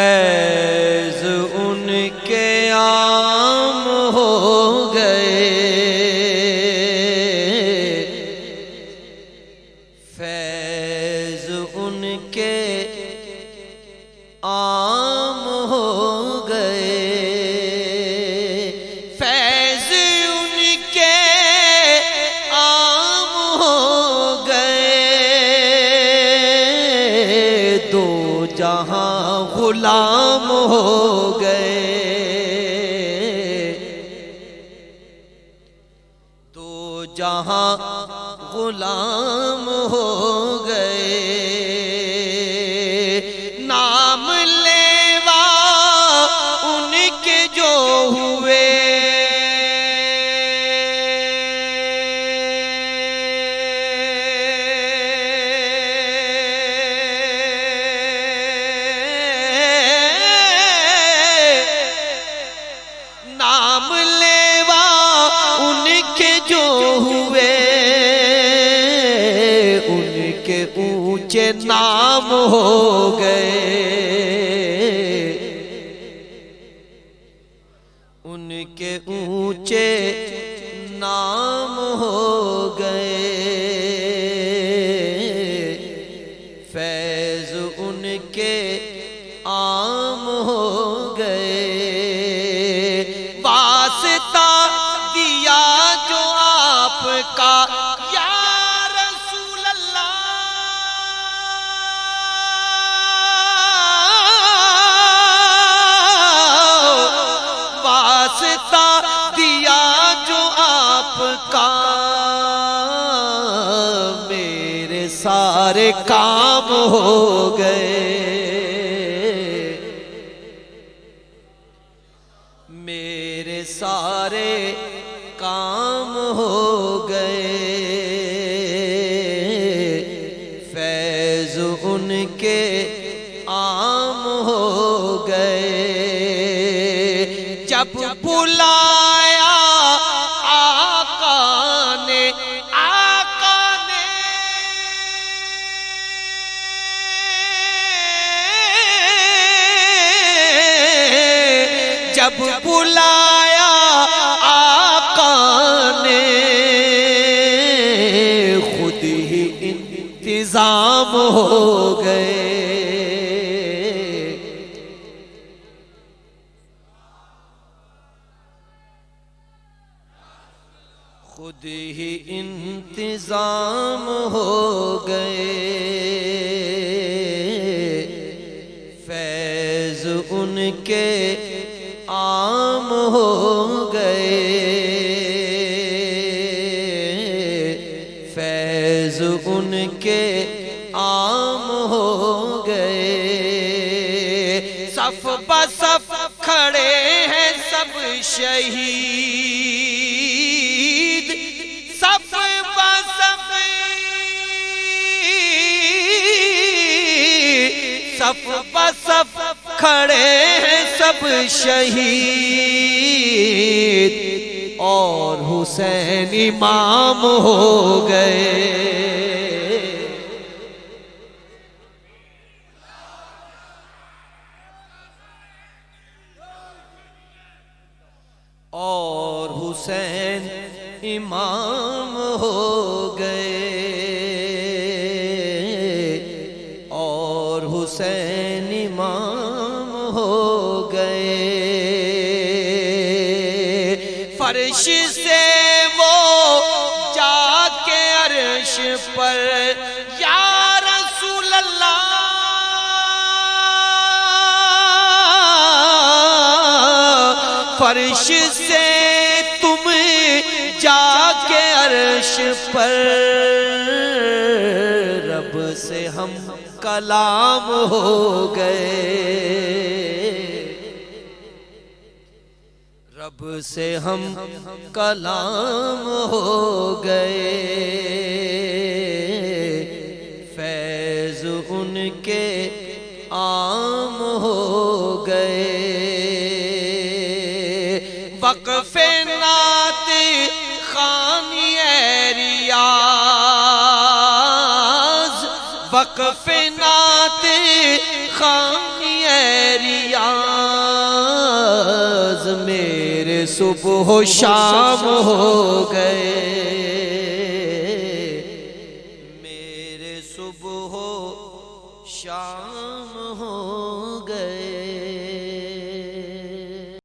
फैज़ उनके आम हो गए, फैज़ उनके आम हो गए, फैज़ उनके आम हो गए, दो जहां गुलाम हो गए, दो जहां गुलाम हो गए। नाम लेवा उनके जो हुए, नाम लेवा उनके जो हुए, उनके ऊंचे नाम हो गए, उनके ऊंचे नाम हो गए, फैज़ उनके आम हो गए। वास्ता दिया जो आपका या रसूल अल्लाह, वास्ता दिया जो आपका, मेरे सारे काम हो गए, मेरे सारे काम हो गए, फैज़ उनके आम हो गए। जब बुलाया आका ने, आका ने जब बुलाया आका ने, खुद ही इंतजाम हो गए, खुद ही इंतजाम हो गए, फैज़ उनके आम हो गए, फैज़ उनके आम हो गए। सफ बसफ खड़े हैं सब शहीद, सफ बसफ सफ बसफ खड़े हैं सब शहीद, और हुसैन इमाम हो गए, और हुसैन इमाम हो गए, और हुसैन इमाम हो गए। फर्श से वो जाके अर्श पर या रसूल अल्लाह, फर्श से तुम जाके अर्श पर, रब से हम कलाम हो गए, रब से हम कलाम हो गए, फैज़ उनके आम हो गए। वक़्फ़े नात ख़ानिए रियाज़, वक़्फ़े नात ख़ानिए रियाज़, सुबह शाम हो गए, मेरे सुबह शाम हो